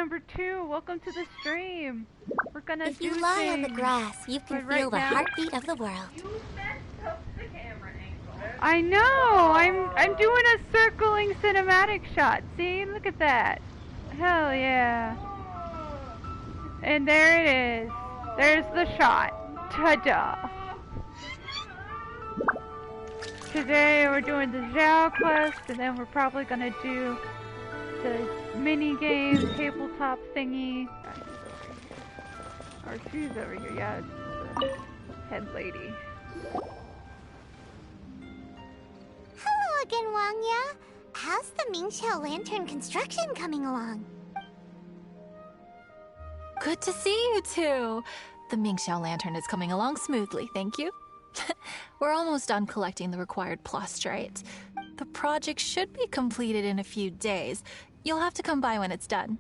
number 2. Welcome to the stream. We're gonna If you lie on the grass, you can feel the heartbeat of the world. You messed up the camera angle. I know. I'm doing a circling cinematic shot. See? Look at that. Hell yeah. And there it is. There's the shot. Ta-da. Today we're doing the Xiao quest, and then we're probably gonna do the mini game tabletop thingy. Or she's over here. Yeah, it's the head lady. Hello again, Wangya. How's the Xiao lantern construction coming along? Good to see you two. The Xiao lantern is coming along smoothly, thank you. We're almost done collecting the required plastrite. The project should be completed in a few days. You'll have to come by when it's done.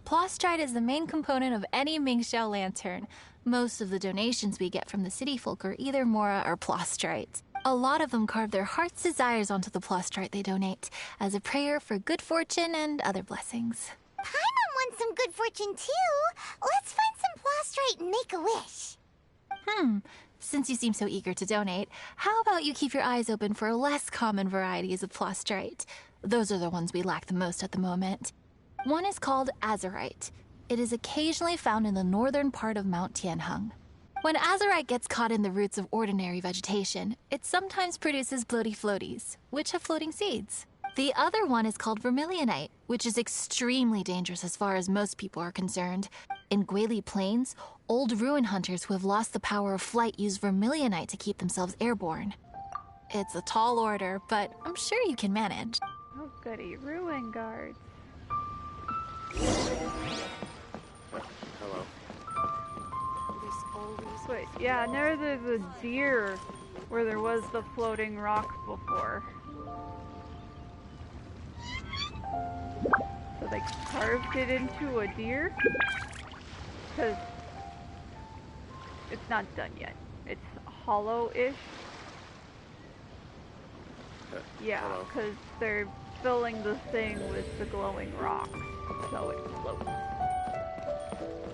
Plastrite is the main component of any Xiao lantern. Most of the donations we get from the city folk are either Mora or plastrite. A lot of them carve their heart's desires onto the plastrite they donate, as a prayer for good fortune and other blessings. Paimon wants some good fortune too. Let's find some plastrite and make a wish. Since you seem so eager to donate, how about you keep your eyes open for less common varieties of plastrite? Those are the ones we lack the most at the moment. One is called azurite. It is occasionally found in the northern part of Mount Tianheng. When azurite gets caught in the roots of ordinary vegetation, it sometimes produces bloaty floaties, which have floating seeds. The other one is called vermilionite, which is extremely dangerous as far as most people are concerned. In Guili Plains, old ruin hunters who have lost the power of flight use vermilionite to keep themselves airborne. It's a tall order, but I'm sure you can manage. Oh goody, ruin guards. Hello. Wait, yeah, near the deer where there was the floating rock before. So they carved it into a deer? Because it's not done yet. It's hollow-ish. Yeah, because they're filling the thing with the glowing rocks, so it floats.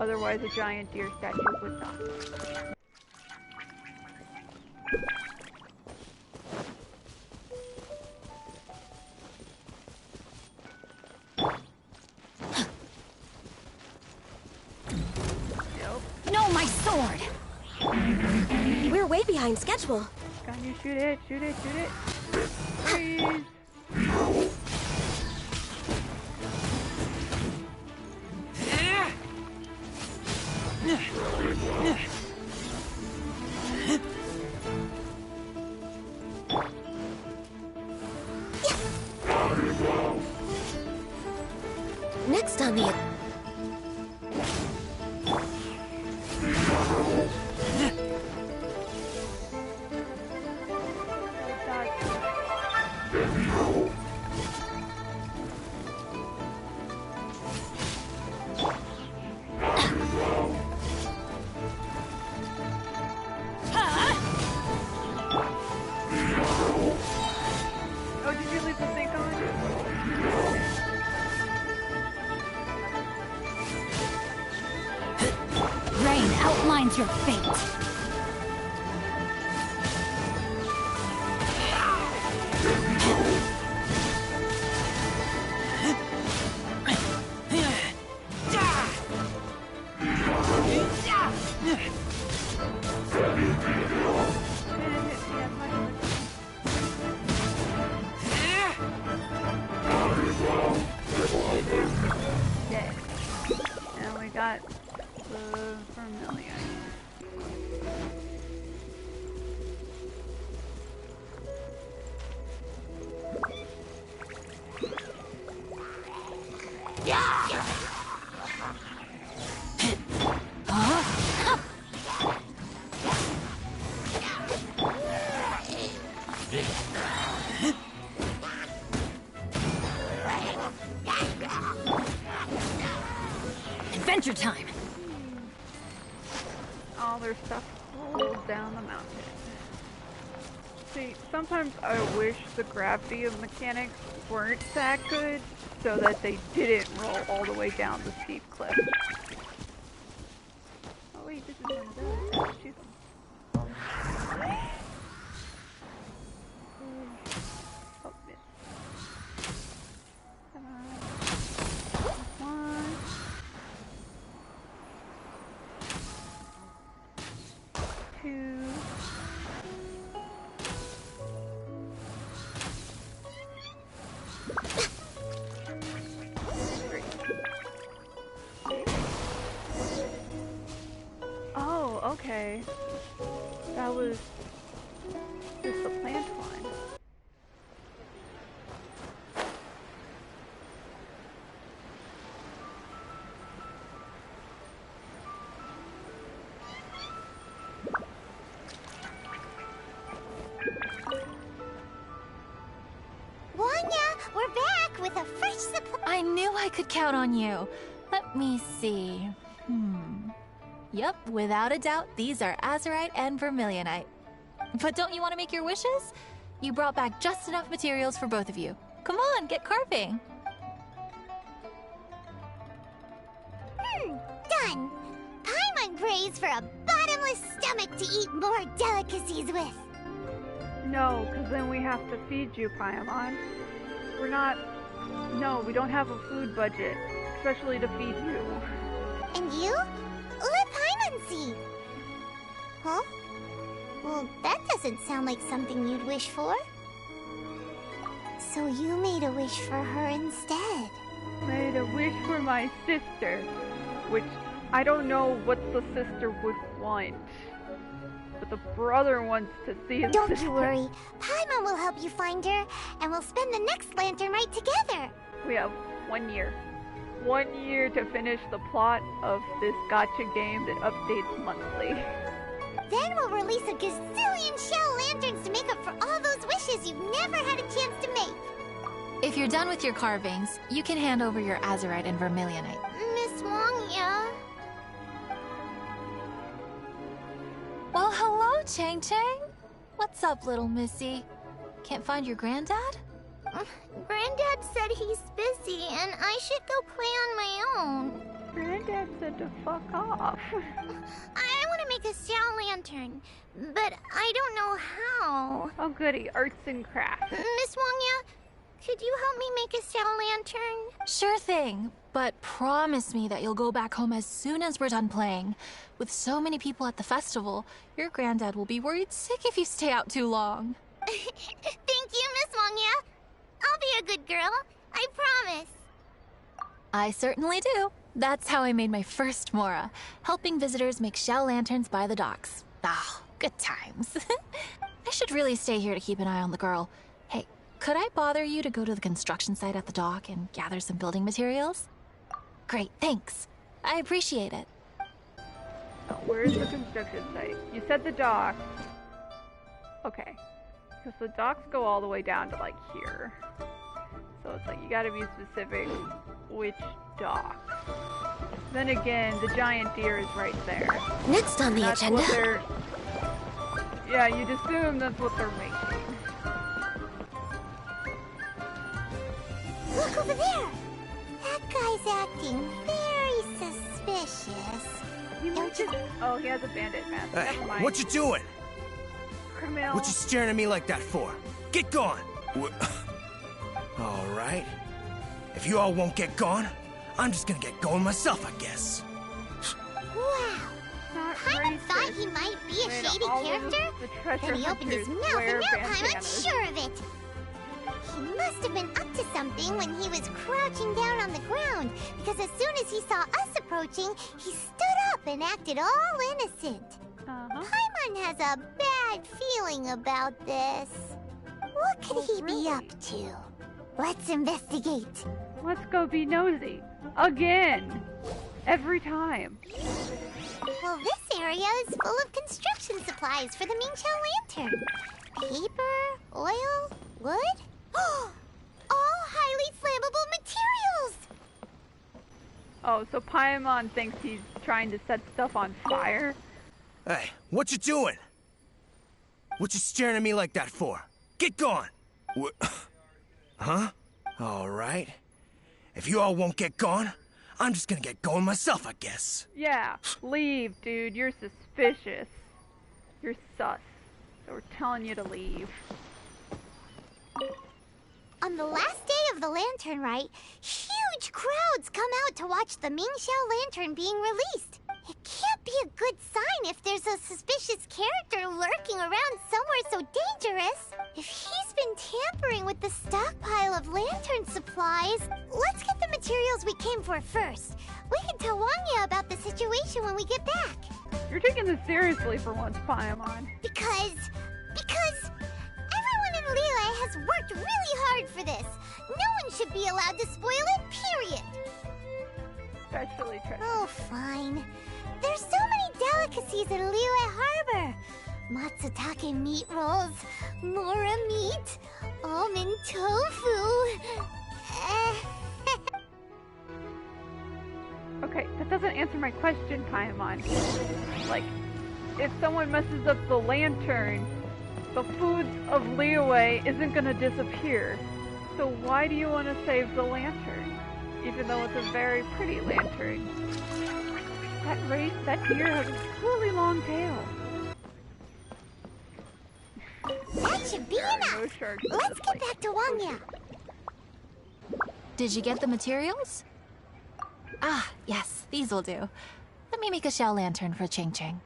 Otherwise a giant deer statue would not. No, my sword! We're way behind schedule. Can you shoot it? Shoot it, shoot it. Freeze! Next on the... Oh, did you leave the thing on? Rain outlines your fate. And we got the vermilion. Adventure time! All their stuff rolled down the mountain. See, sometimes I wish the gravity of mechanics weren't that good, so that they didn't roll all the way down the steep cliff. Oh wait, this is one of those. I can shoot them. Oh, miss. Come on. One. Two. Oh, okay. That was just the plant one. Wanya, we're back with a fresh supply. I knew I could count on you. Let me see. Yep, without a doubt, these are azurite and vermilionite. But don't you want to make your wishes? You brought back just enough materials for both of you. Come on, get carving. Done. Paimon prays for a bottomless stomach to eat more delicacies with. No, because then we have to feed you, Paimon. We're not... No, we don't have a food budget, especially to feed you. And you? Let Paimon see. Huh? Well, that doesn't sound like something you'd wish for. So you made a wish for her instead. Made a wish for my sister, which I don't know what the sister would want. But the brother wants to see his Don't sister. you worry. Paimon will help you find her, and we'll spend the next lantern right together. We have 1 year. 1 year to finish the plot of this gacha game that updates monthly. Then we'll release a gazillion Xiao lanterns to make up for all those wishes you've never had a chance to make. If you're done with your carvings, you can hand over your azurite and vermilionite. Miss Wangya. Well, hello, Chang Chang. What's up, little missy? Can't find your granddad? Granddad said he's busy and I should go play on my own. Granddad said to fuck off. I want to make a Xiao lantern, but I don't know how. Oh goody, arts and crafts. Miss Wangya, could you help me make a Xiao lantern? Sure thing, but promise me that you'll go back home as soon as we're done playing. With so many people at the festival, your granddad will be worried sick if you stay out too long. Thank you, Miss Wangya. I'll be a good girl. I promise. I certainly do. That's how I made my first Mora, helping visitors make shell lanterns by the docks. Ah, good times. I should really stay here to keep an eye on the girl. Hey, could I bother you to go to the construction site at the dock and gather some building materials? Great, thanks. I appreciate it. Where's the construction site? You said the dock. Okay. Because the docks go all the way down to like here. So it's like you gotta be specific which dock. Then again, the giant deer is right there. Next on the That's agenda. what they're... Yeah, you'd assume that's what they're making. Look over there. That guy's acting very suspicious. Don't you? Oh, he has a bandit mask. Hey, Never mind. what you doing? Criminal. What you staring at me like that for? Get gone! All right. If you all won't get gone, I'm just gonna get going myself, I guess. Wow. Not Paimon racist. thought he might be a Made shady all of character. the treasure Then he opened his hunters mouth, wear and now bandanas. Paimon's sure of it. He must have been up to something when he was crouching down on the ground, because as soon as he saw us approaching, he stood up and acted all innocent. Paimon has a bad feeling about this. What could he be up to? Let's investigate. Let's go be nosy. Again. Every time. Well, this area is full of construction supplies for the Mingqiao lantern. Paper, oil, wood. All highly flammable materials! Oh, so Paimon thinks he's trying to set stuff on fire? Hey, what you doing? What you staring at me like that for? Get gone! Huh? All right. If you all won't get gone, I'm just gonna get going myself, I guess. Yeah, leave, dude. You're suspicious. You're sus. So we're telling you to leave. On the last day of the Lantern Rite, huge crowds come out to watch the Xiao lantern being released. It can't be a good sign if there's a suspicious character lurking around somewhere so dangerous. If he's been tampering with the stockpile of lantern supplies, let's get the materials we came for first. We can tell Wanya about the situation when we get back. You're taking this seriously for once, Paimon. Because everyone in Liyue has worked really hard for this. No one should be allowed to spoil it, period. Especially Tristan. Oh, fine. There's so many delicacies in Liyue Harbor. Matsutake meat rolls, mora meat, almond tofu. Okay, that doesn't answer my question, Paimon. Like, if someone messes up the lantern, the foods of Liyue isn't gonna disappear. So why do you want to save the lantern? Even though it's a very pretty lantern. That deer has a really long tail. That should be enough. No sharks. Let's get back to Wanya. Did you get the materials? Ah, yes, these will do. Let me make a Xiao lantern for Ching Ching.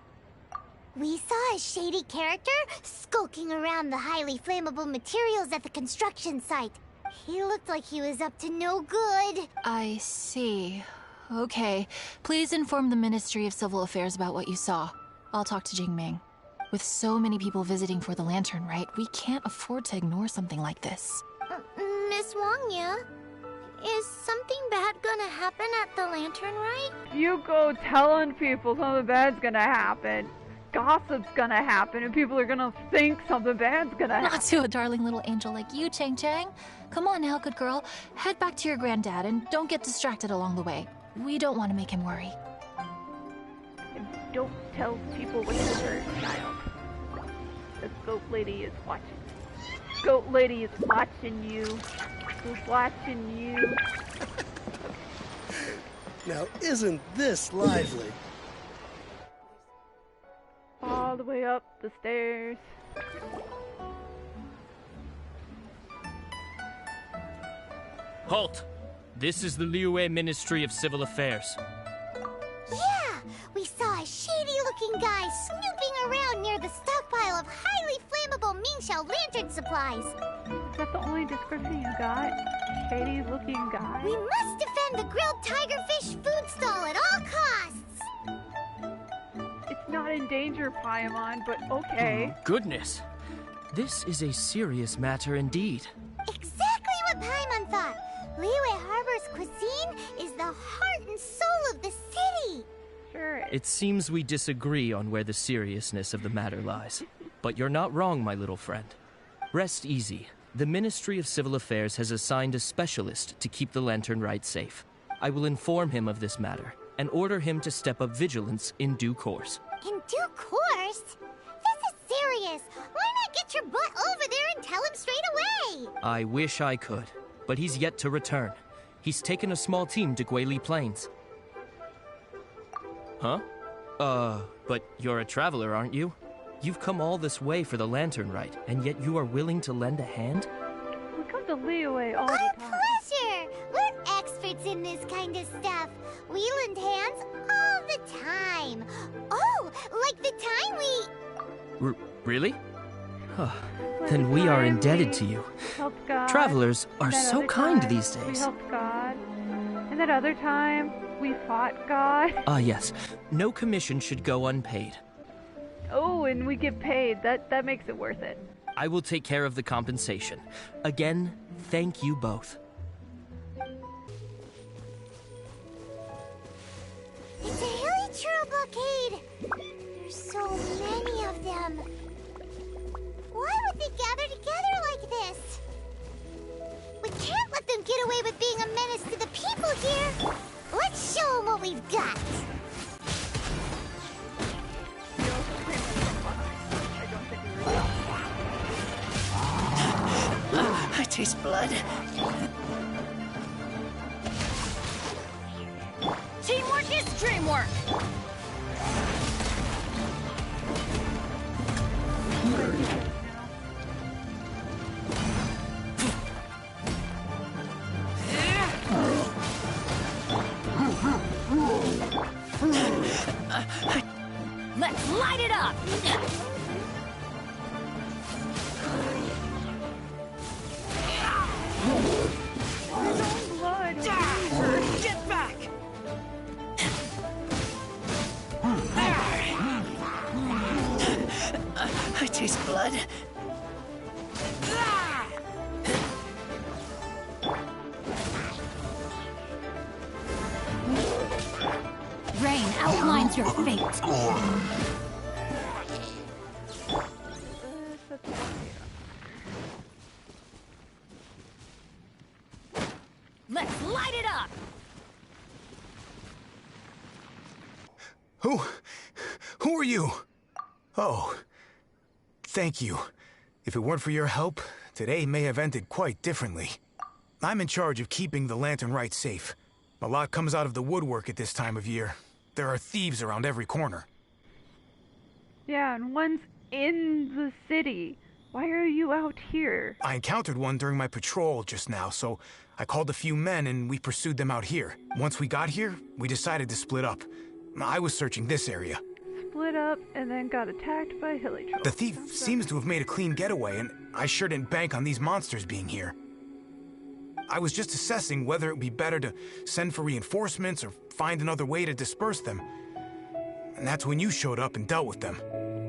We saw a shady character skulking around the highly flammable materials at the construction site. He looked like he was up to no good. I see. Okay. Please inform the Ministry of Civil Affairs about what you saw. I'll talk to Jingming. With so many people visiting for the Lantern Rite, we can't afford to ignore something like this. Miss Wanya, is something bad gonna happen at the Lantern Rite? You go telling people something bad's gonna happen. Gossip's gonna happen, and people are gonna think something bad's gonna happen. Not to a darling little angel like you, Chang Chang. Come on now, good girl. Head back to your granddad and don't get distracted along the way. We don't want to make him worry. And don't tell people what you heard, child. The goat lady is watching. Goat lady is watching you. She's watching you. Now, isn't this lively? All the way up the stairs. Halt! This is the Liyue Ministry of Civil Affairs. Yeah, we saw a shady-looking guy snooping around near the stockpile of highly flammable Xiao lantern supplies. Is that the only description you got? Shady looking guy? We must defend the grilled tigerfish food stall at all costs. It's not in danger, Paimon, but okay. Goodness! This is a serious matter indeed. Exactly what Paimon thought. Liyue Harbor's cuisine is the heart and soul of the city. Sure. It seems we disagree on where the seriousness of the matter lies. But you're not wrong, my little friend. Rest easy. The Ministry of Civil Affairs has assigned a specialist to keep the Lantern Rite safe. I will inform him of this matter and order him to step up vigilance in due course. In due course? This is serious. Why not get your butt over there and tell him straight away? I wish I could, but he's yet to return. He's taken a small team to Guili Plains. Huh? But you're a traveler, aren't you? You've come all this way for the Lantern Rite, and yet you are willing to lend a hand? We come to Liyue all Our the time. pleasure. We're experts in this kind of stuff. We lend hands all the time. Oh, like the time we... Really? Then we are indebted to you. Helped God. Travelers are That so other kind time, these We days. helped God. And that other time, we fought God. Ah, yes. No commission should go unpaid. Oh, and we get paid. That makes it worth it. I will take care of the compensation. Again, thank you both. It's a hilly churro blockade. There's so many of them. Why would they gather together like this? We can't let them get away with being a menace to the people here. Let's show them what we've got. I taste blood. Teamwork is dreamwork! Let's light it up! Blood. Get back! I taste blood. Rain outlines your fate. Let's light it up! Who are you? Oh, thank you. If it weren't for your help, today may have ended quite differently. I'm in charge of keeping the Lantern Rite safe. A lot comes out of the woodwork at this time of year. There are thieves around every corner. Yeah, and one's in the city. Why are you out here? I encountered one during my patrol just now, so I called a few men and we pursued them out here. Once we got here, we decided to split up. I was searching this area. Split up and then got attacked by hilly trolls. The thief seems to have made a clean getaway, and I sure didn't bank on these monsters being here. I was just assessing whether it would be better to send for reinforcements or find another way to disperse them. And that's when you showed up and dealt with them.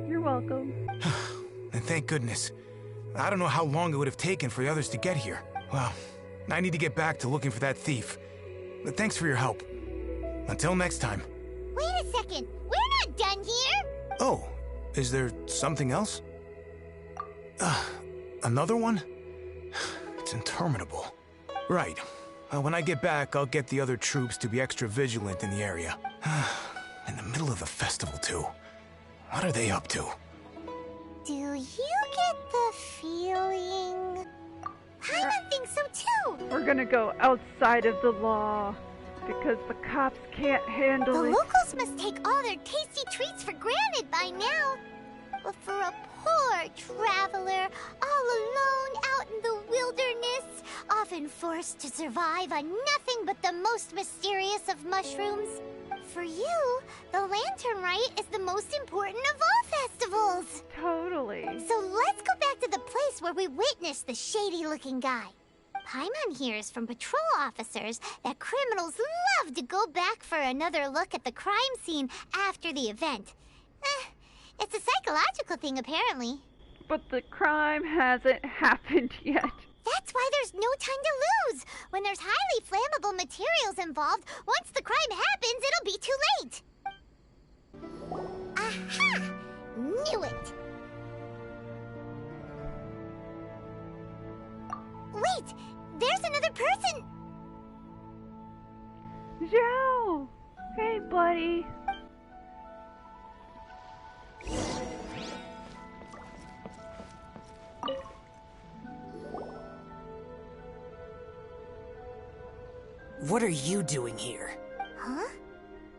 You're welcome. And thank goodness. I don't know how long it would have taken for the others to get here. Well, I need to get back to looking for that thief. But thanks for your help. Until next time. Wait a second. We're not done here. Oh, is there something else? Another one? It's interminable. Right. When I get back, I'll get the other troops to be extra vigilant in the area. In the middle of the festival, too. What are they up to? Do you get the feeling? Paimon thinks so too! We're gonna go outside of the law because the cops can't handle The it. locals must take all their tasty treats for granted by now. But for a poor traveler, all alone out in the wilderness, often forced to survive on nothing but the most mysterious of mushrooms, for you, the Lantern Rite is the most important of all festivals. Totally. So let's go back to the place where we witnessed the shady-looking guy. Paimon hears from patrol officers that criminals love to go back for another look at the crime scene after the event. It's a psychological thing, apparently. But the crime hasn't happened yet. That's why there's no time to lose. When there's highly flammable materials involved, once the crime happens, it'll be too late. Aha! Knew it! Wait! There's another person! Xiao! Hey, buddy. What are you doing here? Huh?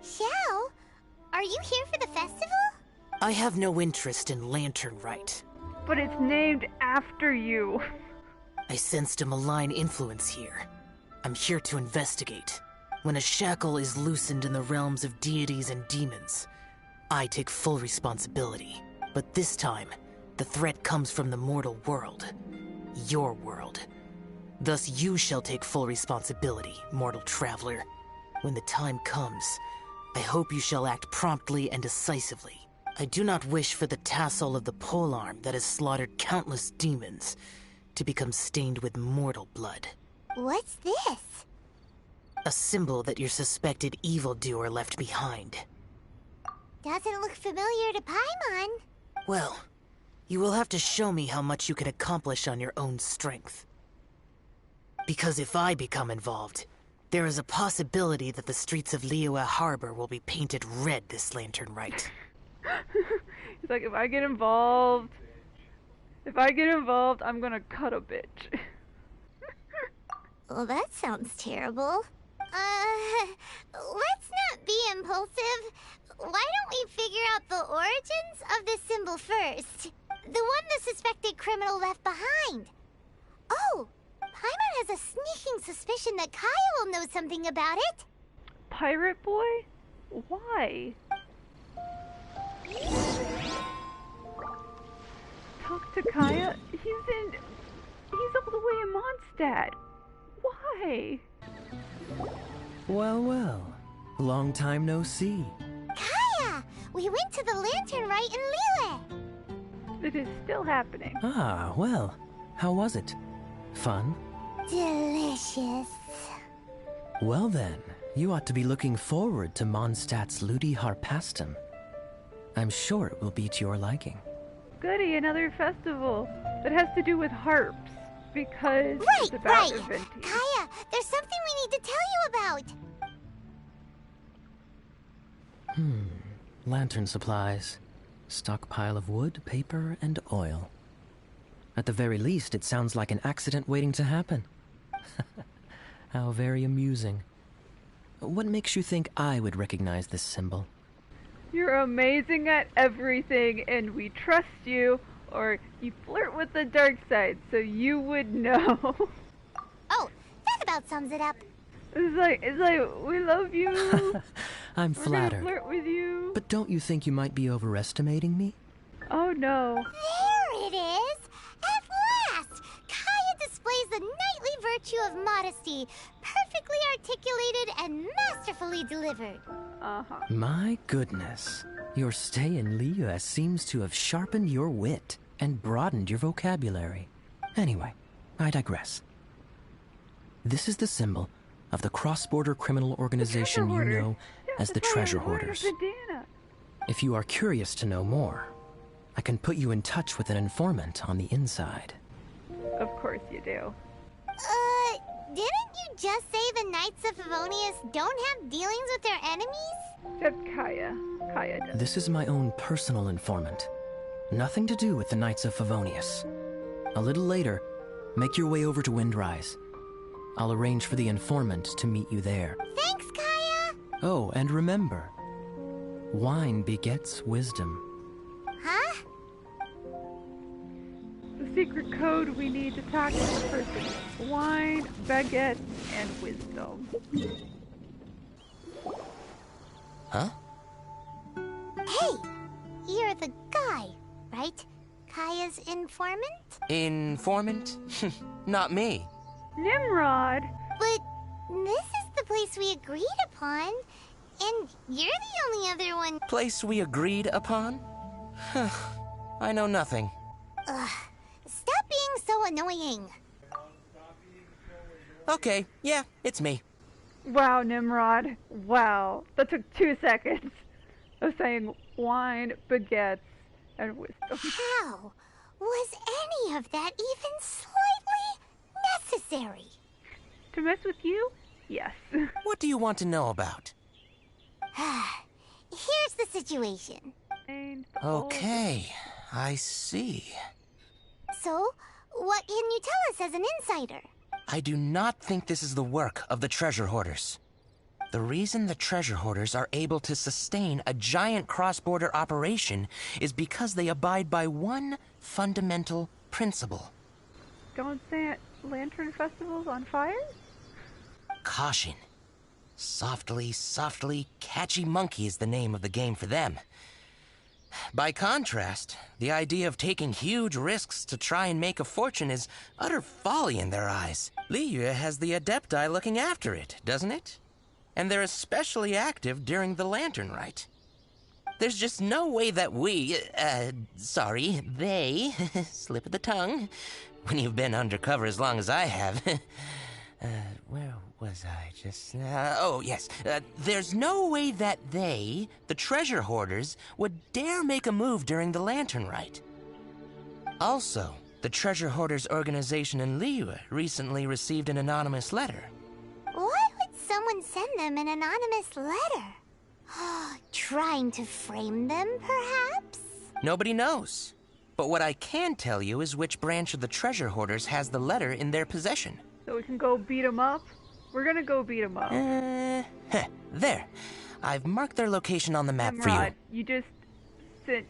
Xiao? Are you here for the festival? I have no interest in Lantern Rite. But it's named after you. I sensed a malign influence here. I'm here to investigate. When a shackle is loosened in the realms of deities and demons, I take full responsibility. But this time, the threat comes from the mortal world. Your world. Thus you shall take full responsibility, mortal traveler. When the time comes, I hope you shall act promptly and decisively. I do not wish for the tassel of the polearm that has slaughtered countless demons to become stained with mortal blood. What's this? A symbol that your suspected evildoer left behind. Doesn't look familiar to Paimon. Well, you will have to show me how much you can accomplish on your own strength. Because if I become involved, there is a possibility that the streets of Liyue Harbor will be painted red this Lantern Rite. He's like, if I get involved, I'm gonna cut a bitch. Well, that sounds terrible. Let's not be symbol first. The one the suspected criminal left behind. Oh, Paimon has a sneaking suspicion that Kaya will know something about it. Pirate boy? Why? Talk to Kaya? He's all the way in Mondstadt. Why? Well, well. Long time no see. Kaya! We went to the Lantern Rite in Lille. It is still happening. Ah, well. How was it? Fun? Delicious. Well then, you ought to be looking forward to Mondstadt's Ludi Harpastum. I'm sure it will be to your liking. Goody, another festival that has to do with harps. Because it's about right. Venti. Kaya, there's something we need to tell you about. Lantern supplies. Stockpile of wood, paper, and oil. At the very least, it sounds like an accident waiting to happen. How very amusing. What makes you think I would recognize this symbol? You're amazing at everything, and we trust you, or you flirt with the dark side, so you would know. Oh, that about sums it up. It's like, we love you. I'm flattered. We're gonna flirt with you. But don't you think you might be overestimating me? Oh no. There it is! At last! Kaya displays the knightly virtue of modesty, perfectly articulated and masterfully delivered. Uh-huh. My goodness. Your stay in Liyue seems to have sharpened your wit and broadened your vocabulary. Anyway, I digress. This is the symbol of the cross-border criminal organization you know as the Treasure Hoarders. If you are curious to know more, I can put you in touch with an informant on the inside. Of course you do. Didn't you just say the Knights of Favonius don't have dealings with their enemies? Except Kaya. Kaya does. This is my own personal informant. Nothing to do with the Knights of Favonius. A little later, make your way over to Windrise. I'll arrange for the informant to meet you there. Thanks, Kaya! Oh, and remember, wine begets wisdom. Huh? The secret code we need to talk to the person. Wine, baguette, and wisdom. Huh? Hey! You're the guy, right? Kaya's informant? Informant? Not me. Nimrod! But this is the place we agreed upon, and you're the only other one. Place we agreed upon? I know nothing. Ugh. Stop being so annoying. Okay, yeah, it's me. Wow, Nimrod. Wow. That took 2 seconds of saying wine, baguettes, and wisdom. How was any of that even slightly necessary? To mess with you? Yes. What do you want to know about? Here's the situation. Okay, I see. So, what can you tell us as an insider? I do not think this is the work of the Treasure Hoarders. The reason the Treasure Hoarders are able to sustain a giant cross-border operation is because they abide by one fundamental principle. Don't set lantern festivals on fire? Caution. Softly, softly, catchy monkey is the name of the game for them. By contrast, the idea of taking huge risks to try and make a fortune is utter folly in their eyes. Liyue has the Adepti looking after it, doesn't it? And they're especially active during the Lantern Rite. There's just no way that they, slip of the tongue, when you've been undercover as long as I have. Where was I just... oh, yes. There's no way that they, the Treasure Hoarders, would dare make a move during the Lantern Rite. Also, the Treasure Hoarders organization in Liyue recently received an anonymous letter. Why would someone send them an anonymous letter? Trying to frame them, perhaps? Nobody knows. But what I can tell you is which branch of the Treasure Hoarders has the letter in their possession. So we can go beat them up? We're gonna go beat them up. There. I've marked their location on the map Nimrod, for you. You just sent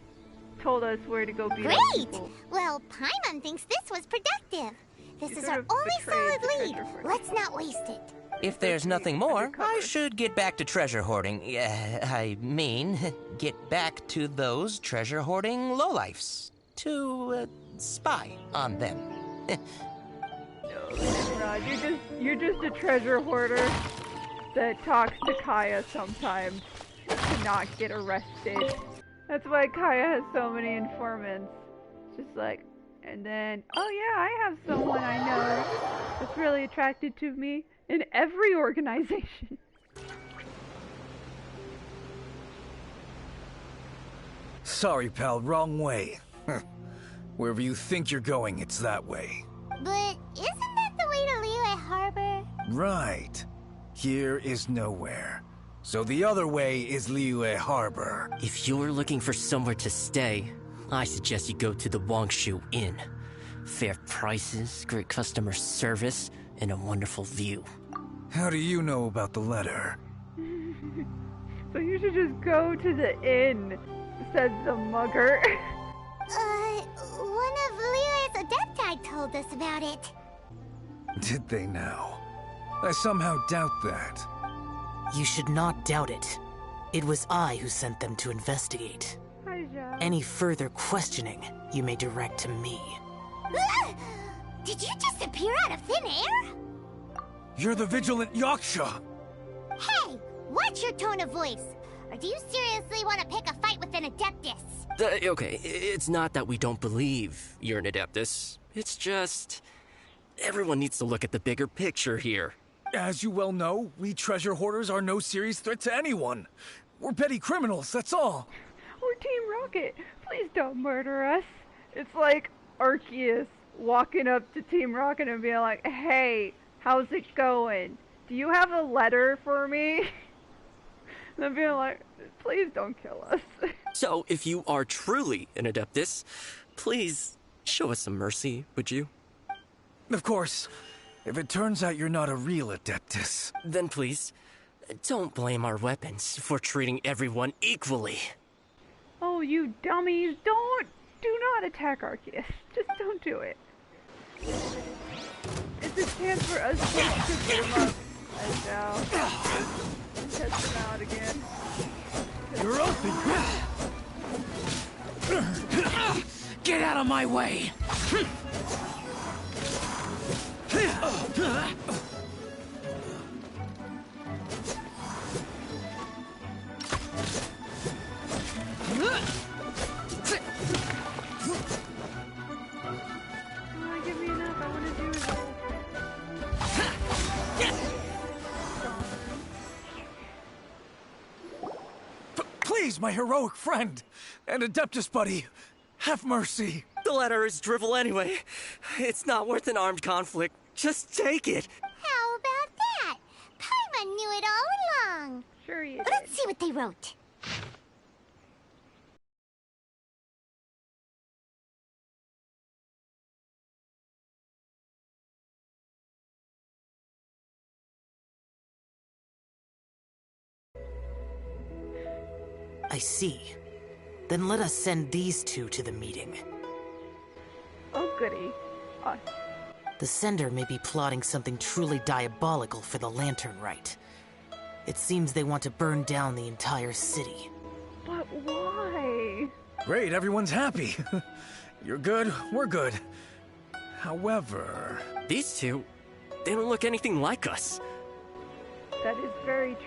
told us where to go beat up Great! people. Well, Paimon thinks this was productive. This You is sort our of only betrayed solid the lead. treasure hoarder. Let's not waste it. If there's nothing more, undercover. I should get back to treasure hoarding. I mean, get back to those treasure hoarding lowlifes. To spy on them. No, Nimrod, you're just a treasure hoarder that talks to Kaya sometimes to not get arrested. That's why Kaya has so many informants. Just like, and then, oh yeah, I have someone I know that's really attracted to me in every organization. Sorry, pal, wrong way. Wherever you think you're going, it's that way. But isn't that the way to Liyue Harbor? Right. Here is nowhere. So the other way is Liyue Harbor. If you're looking for somewhere to stay, I suggest you go to the Wangshu Inn. Fair prices, great customer service, and a wonderful view. How do you know about the letter? So you should just go to the inn, says the mugger. One of Liyue's Adepti told us about it. Did they now? I somehow doubt that. You should not doubt it. It was I who sent them to investigate. Hi, Xiao. Any further questioning, you may direct to me. Did you just appear out of thin air? You're the vigilant Yaksha! Hey, watch your tone of voice. Or do you seriously want to pick a fight with an Adeptus? Okay, it's not that we don't believe you're an Adeptus. It's just... everyone needs to look at the bigger picture here. As you well know, we treasure hoarders are no serious threat to anyone. We're petty criminals, that's all. We're Team Rocket. Please don't murder us. It's like Arceus walking up to Team Rocket and being like, hey, how's it going? Do you have a letter for me? And then being like, please don't kill us. So, if you are truly an Adeptus, please show us some mercy, would you? Of course. If it turns out you're not a real Adeptus. Then please, don't blame our weapons for treating everyone equally. Oh, you dummies, do not attack Arceus. Just don't do it. It's a chance for us to get him up. As now. Test him out again. You're open! Get out of my way! Give me enough, I want to do this. Please, my heroic friend and Adeptus buddy, have mercy. The letter is drivel anyway. It's not worth an armed conflict. Just take it. How about that? Paimon knew it all along. Sure you did. Let's see what they wrote. I see. Then let us send these two to the meeting. Oh, goody. The sender may be plotting something truly diabolical for the Lantern Rite. It seems they want to burn down the entire city. But why? Great, everyone's happy. You're good, we're good. However... These two, they don't look anything like us. That is very true.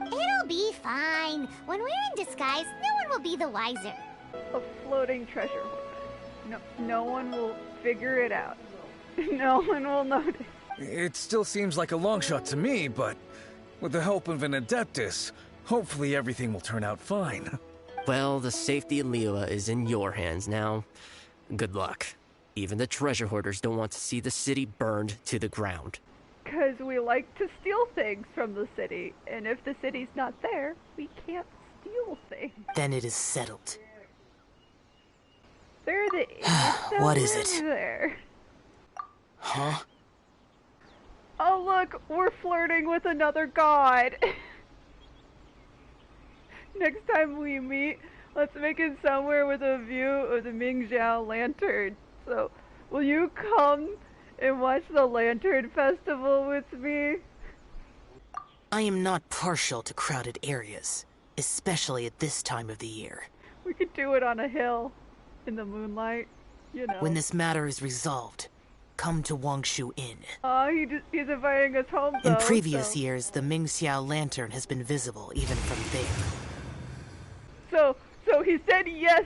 It'll be fine. When we're in disguise, no one will be the wiser. A floating treasure hoard. No one will figure it out. No one will notice. It still seems like a long shot to me, but with the help of an Adeptus, hopefully everything will turn out fine. Well, the safety of Liyue is in your hands now. Good luck. Even the treasure hoarders don't want to see the city burned to the ground. Because we like to steal things from the city, and if the city's not there, we can't steal things. Then it is settled. They're the idiots that What is live it? there. Huh? Oh look, we're flirting with another god. Next time we meet, Let's make it somewhere with a view of the Xiao lantern. So, will you come and watch the Lantern Festival with me? I am not partial to crowded areas, especially at this time of the year. We could do it on a hill, in the moonlight, you know. When this matter is resolved, come to Wangshu Inn. He's inviting us home, though. In previous years, the Xiao lantern has been visible even from there. So he said yes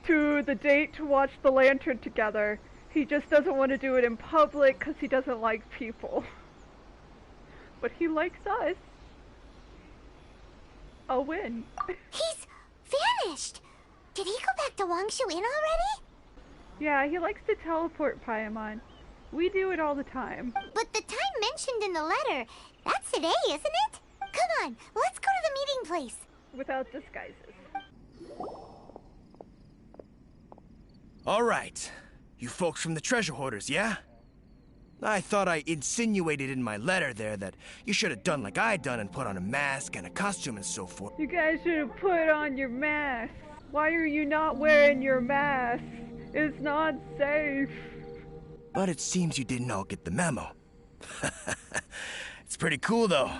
to the date to watch the lantern together. He just doesn't want to do it in public because he doesn't like people. But he likes us. A win. He's vanished! Did he go back to Wangshu Inn already? Yeah, he likes to teleport, Paimon. We do it all the time. But the time mentioned in the letter, that's today, isn't it? Come on, let's go to the meeting place. Without disguises. All right. You folks from the treasure hoarders, yeah? I thought I insinuated in my letter there that you should have done like I done and put on a mask and a costume and so forth. You guys should have put on your masks. Why are you not wearing your mask? It's not safe. But it seems you didn't all get the memo. It's pretty cool, though.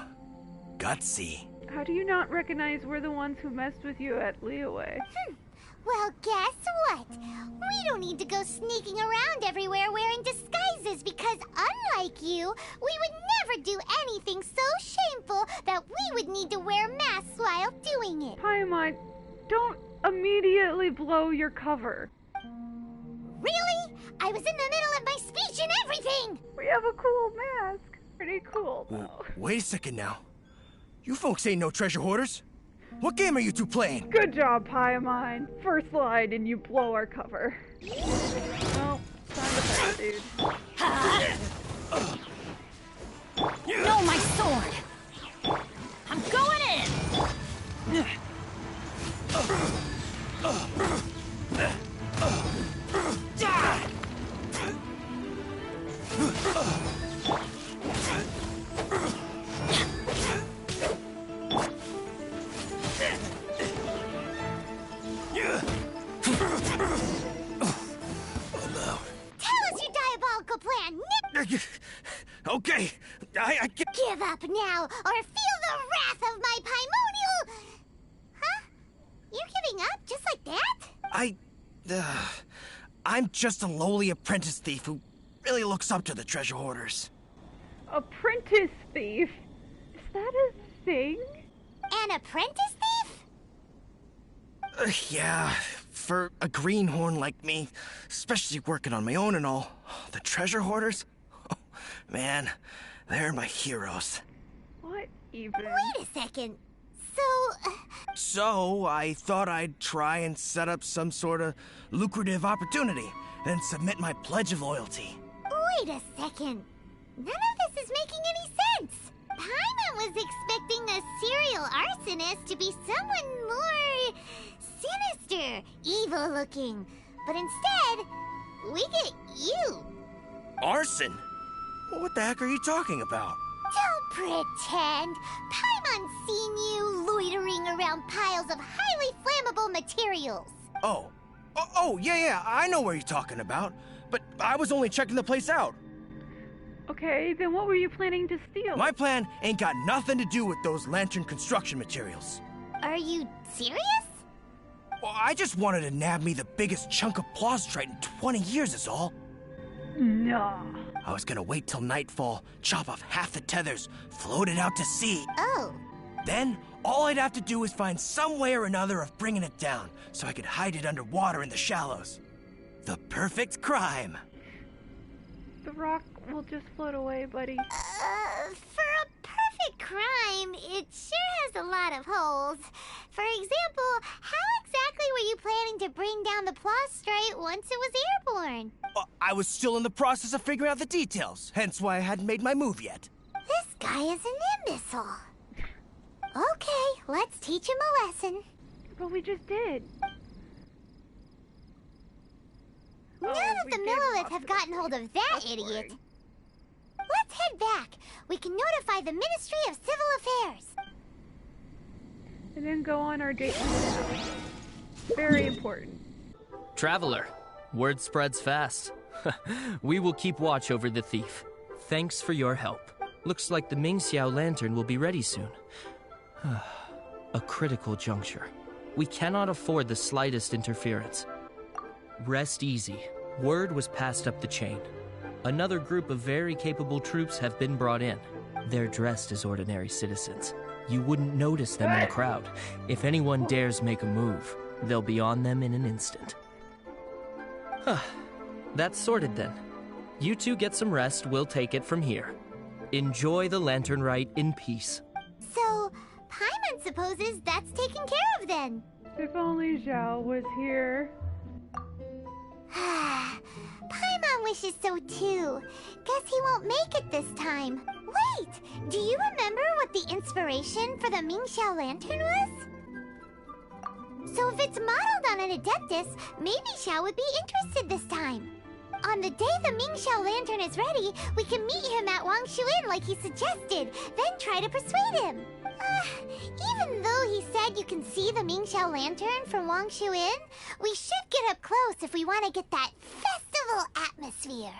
Gutsy. How do you not recognize we're the ones who messed with you at Leeway? Well, guess what? We don't need to go sneaking around everywhere wearing disguises because unlike you, we would never do anything so shameful that we would need to wear masks while doing it. Paimon, don't immediately blow your cover. Really? I was in the middle of my speech and everything! We have a cool mask. Pretty cool, though. Wait a second now. You folks ain't no treasure hoarders. What game are you two playing? Good job, Paimon. First line and you blow our cover. Well, it's time to fight, dude. No, my sword! I'm going in! Okay, I get... Give up now, or feel the wrath of my Paimonial... Huh? You giving up just like that? I'm just a lowly apprentice thief who really looks up to the treasure hoarders. Apprentice thief? Is that a thing? An apprentice thief? Yeah, for a greenhorn like me, especially working on my own and all, the treasure hoarders? Man, they're my heroes. What even? Wait a second. So, I thought I'd try and set up some sort of lucrative opportunity, and submit my pledge of loyalty. Wait a second. None of this is making any sense. Paimon was expecting the serial arsonist to be someone more sinister, evil-looking. But instead, we get you. Arson? What the heck are you talking about? Don't pretend. Paimon's seen you loitering around piles of highly flammable materials. Oh, yeah, I know what you're talking about. But I was only checking the place out. Okay, then what were you planning to steal? My plan ain't got nothing to do with those lantern construction materials. Are you serious? Well, I just wanted to nab me the biggest chunk of plaustrite in 20 years is all. No. I was gonna wait till nightfall, chop off half the tethers, float it out to sea. Oh. Then, all I'd have to do is find some way or another of bringing it down, so I could hide it underwater in the shallows. The perfect crime. The rock will just float away, buddy. For a perfect crime, it sure has a lot of holes. For example, how exactly were you planning to bring down the plaustrite once it was airborne? I was still in the process of figuring out the details, hence why I hadn't made my move yet. This guy is an imbecile. Okay, let's teach him a lesson. But we just did. None of the Millilith have gotten hold of that idiot. Let's head back. We can notify the Ministry of Civil Affairs. And then go on our date. Very important. Traveler, word spreads fast. We will keep watch over the thief. Thanks for your help. Looks like the Xiao lantern will be ready soon. A critical juncture. We cannot afford the slightest interference. Rest easy. Word was passed up the chain. Another group of very capable troops have been brought in. They're dressed as ordinary citizens. You wouldn't notice them in a crowd. If anyone dares make a move, they'll be on them in an instant. That's sorted then. You two get some rest, we'll take it from here. Enjoy the lantern rite in peace. So, Paimon supposes that's taken care of then. If only Xiao was here. Paimon wishes so too. Guess he won't make it this time. Wait! Do you remember what the inspiration for the Xiao lantern was? So if it's modeled on an Adeptus, maybe Xiao would be interested this time. On the day the Xiao lantern is ready, we can meet him at Wangshuin like he suggested, then try to persuade him. Even though he said you can see the Xiao lantern from Wangshuin, we should get up close if we want to get that festival atmosphere.